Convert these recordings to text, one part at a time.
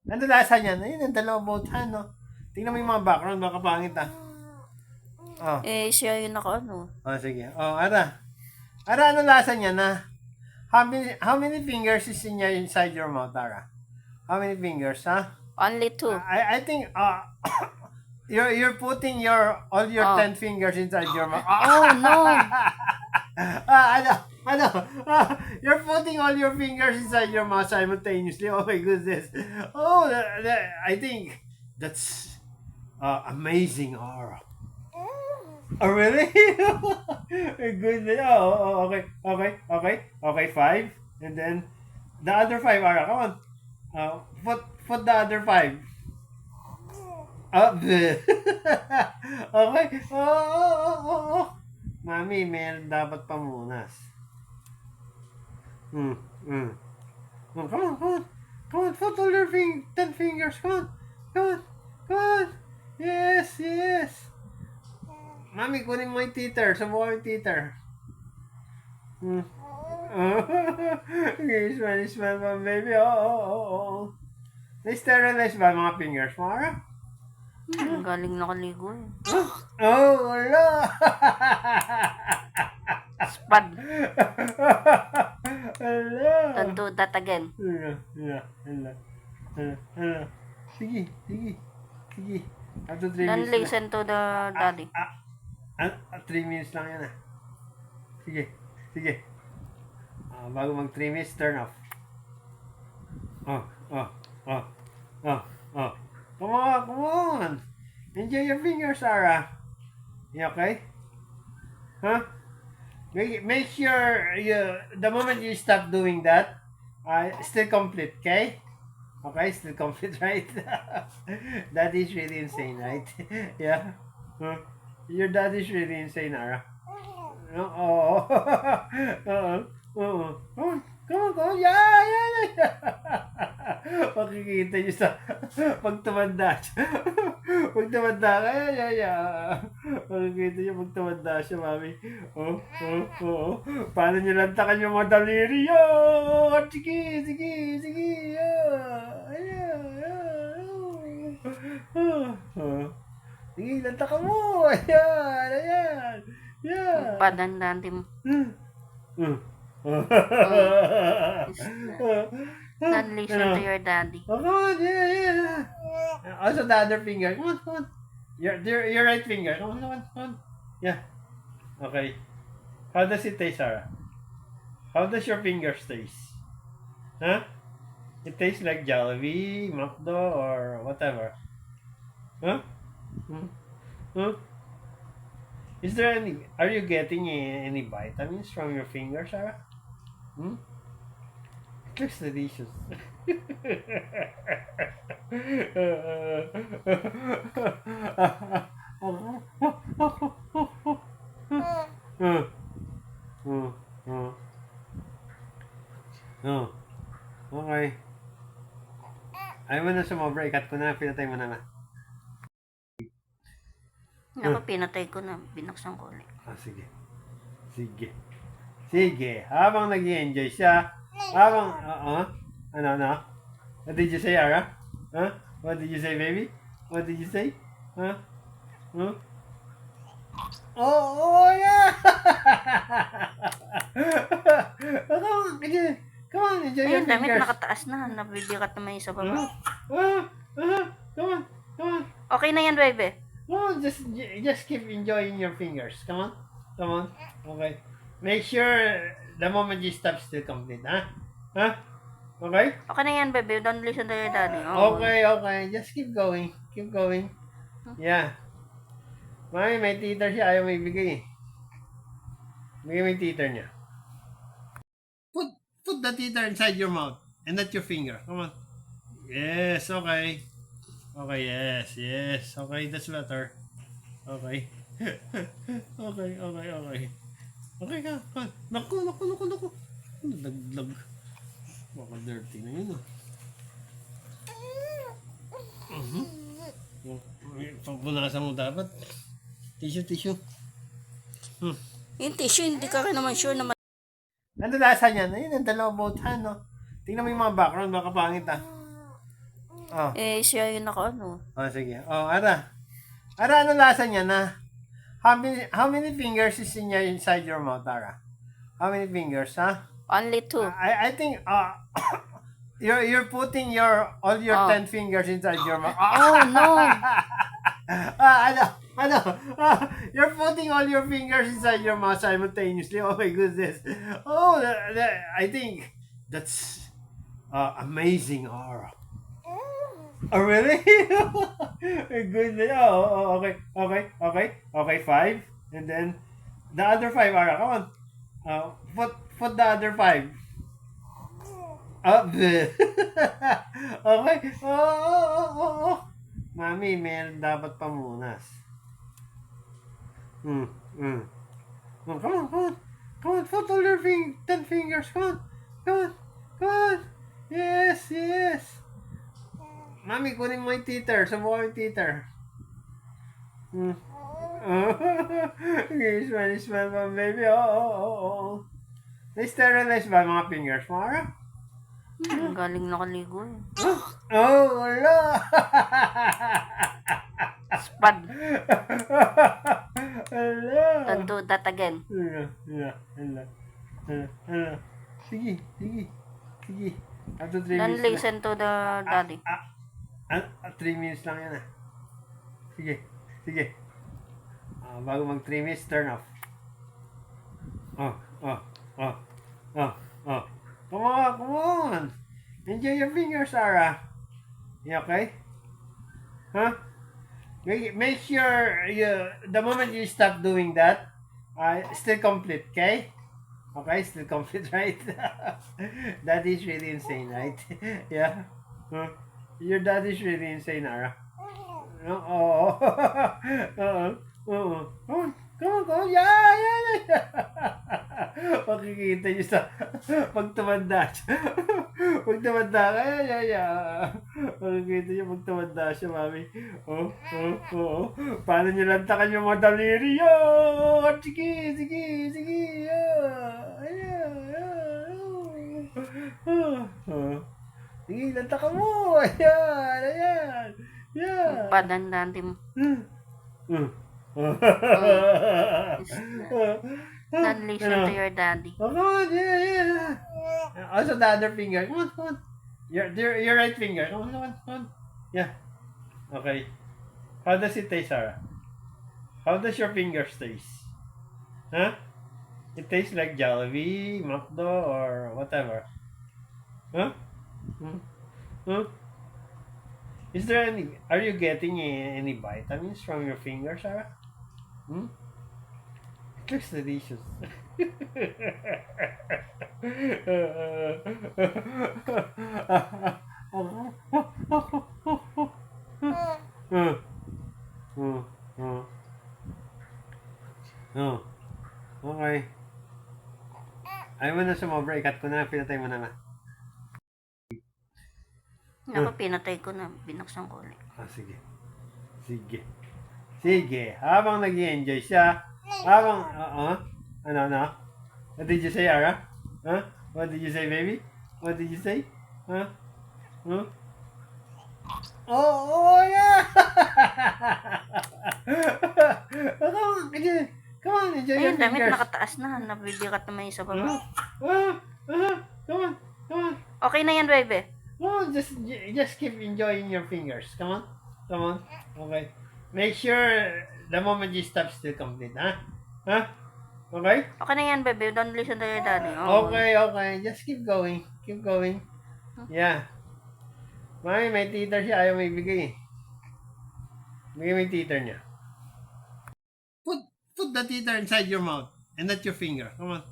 Ano lasa niyan? Ayun, ang dalawang both hand, no? Tingnan mo yung mga background, baka pangit, ah. Oh, Siya yung naka-ano. oh sige. Oh, Ara. Ara, ano lasa niya na? How many fingers is inside your mouth, Ara? How many fingers, huh? Only 2. I think, you're putting all your 10 fingers inside your mouth. Oh, no. Ano? You're putting all your fingers inside your mouth simultaneously. Oh my goodness. Oh, I think that's amazing, Aura. Oh, really? Goodness. Oh, okay. 5. And then, the other 5, Aura, come on. Put the other 5. Okay. Oh. Mami, meron dapat pamunas. Come on. Put all your 10 fingers. Come on. Yes. Mami, kunin mo yung teeter. Subukan yung teeter. Smell pa, baby. Oh. Na-sterilize ba mga fingers mo, Ara? Galing nakaligo eh. Oh, wala. Spad. Hala. Don't do that again. Hala. Sige. After 3 Don't minutes listen to the daddy. 3 minutes lang yan, ah. Sige. Bago mag 3 minutes, turn off. Oh. Come on. Enjoy your fingers, Sarah. You okay? Huh? Make sure the moment you stop doing that, still complete, okay? Okay, still complete, right? That is really insane, right? Yeah. Huh? Your dad is really insane, Ara. No? Come on. Yeah. Makikita nyo sa pag tumanda siya. Pag tumanda ka, makikita nyo pag tumanda siya, mami. Oh. Paano nyo lantakan yung mga daliri? Sige. Sige, lantakan mo. Ayan. Yeah. Padan daddy mo. Don't listen to your daddy. Oh, come on, yeah. Also the other finger. Come on. Your right finger. Come on. Yeah. Okay. How does it taste, Sarah? How does your fingers taste? Huh? It tastes like Jollibee, McDo, or whatever. Huh? Is there are you getting any vitamins from your fingers, Sarah? It looks delicious. Okay. Ayaw mo na sumobra. Ikat ko na. Pinatay mo na. Ako, pinatay ko na. Binaksan ko ulit. Sige. Habang nag-enjoy siya, ano? What did you say, Ara? Huh? What did you say, baby? What did you say? Huh? Oh, yeah! Come on, enjoy your Ayun, damit fingers. nakataas na. Nabibigat naman yung sa baba. Come on. Okay na yan, baby. Come on, just keep enjoying your fingers. Come on. Okay. Make sure the moment you stop still complete, huh? Okay? Okay na yan, baby. Don't listen to your daddy. Oh. Okay. Just keep going. Yeah. Mami, may teeter siya. Ayaw may bigay eh. Bigay mo yung teeter niya. Put the teeter inside your mouth and not your finger. Come on. Yes, okay. Okay, yes. Okay, that's better. Okay. Okay ka. Naku. Naglag. Baka dirty na yun, ah. Pagpunasan mo dapat. Tissue. Yung tissue, hindi ka rin naman sure na Ano lasa niyan? Ayun, ang dalawang both hand, no? Tingnan mo yung mga background, baka pangit, ah. Oh. Eh, siya yung naka-ano. Oh, sige. Oh, Ara. Ara, ano lasa niya na? How many fingers is in your inside your mouth, Ara? How many fingers, huh? Only 2. I think you're putting all your Oh. 10 fingers inside your mouth. Oh, no. Ano? You're putting all your fingers inside your mouth simultaneously. Oh my goodness. Oh, I think that's amazing, Ara. Oh, really? Good. Oh, okay. 5. And then the other 5, Ara, come on. Put the other 5. Up. Okay. Oh. Mami, meron dapat pamunas. Come on. Put all your 10 fingers. Come on. Yes. Mami, kunin mo yung teeter. Subukan yung teeter. Smell pa, baby. Oh. Na-sterilize ba mga fingers mo, Ara? Galing nakaligo eh. Oh, wala. Spad. Wala. Don't do that again. Hala. Sige. After 3 Don't minutes. listen to the daddy. 3 minutes lang yan. Sige. Bago mag 3 minutes, turn off. Oh. Come on. Enjoy your fingers, Sarah. You okay? Huh? Make sure the moment you stop doing that, still complete, okay? Okay, still complete, right? That is really insane, right? Yeah. Huh? Your dad is really insane, Ara. Oh. Come on. Yeah. Makikita niyo sa pag tumanda siya. Pag tumanda ka, yeah. Makikita niyo pag tumanda siya, mami. Oh. Paano niyo lantakan yung mga daliri? Oh, sige. Sige, lantakan mo. Ayan. Yeah. Padan daddy mo. Don't listen to your daddy. Oh, come on, yeah. Also the other finger. Come on. Your right finger. Come on. Yeah. Okay. How does it taste, Sarah? How does your fingers taste? Huh? It tastes like Jollibee, McDo, or whatever. Huh? Is there any? Are you getting any vitamins from your fingers, Sarah? It looks delicious. Okay. Ayaw mo na sumobra. Ikat ko na. Pinatay mo na. Ako, pinatay ko na. Binaksan ko ulit. Sige. Habang nag-i-enjoy siya, ano? What did you say, Ara? Huh? What did you say, baby? What did you say? Huh? Oh, yeah! Come on, enjoy your Ayun, damit fingers. nakataas na. Nabibigat naman yung sa baba. Come on. Okay na yan, baby. Oh, just keep enjoying your fingers. Come on. Okay. Make sure the moment you stop still complete, huh? Okay? Okay na yan, baby. Don't listen to your daddy. Oh. Okay. Just keep going. Yeah. Mami, may teeter siya. Ayaw may bigay. Bigay mo yung teeter niya. Put the teeter inside your mouth and not your finger. Come on.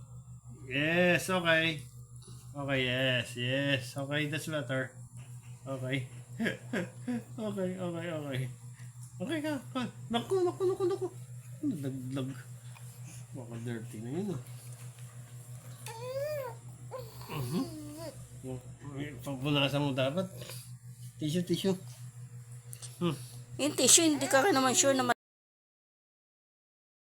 Yes, okay. Okay, yes. Okay, that's better. Okay. Okay ka. Naku. Naglag. Baka dirty na yun, Pagpunasan mo dapat. Tissue. Yung tissue, hindi ka rin naman sure na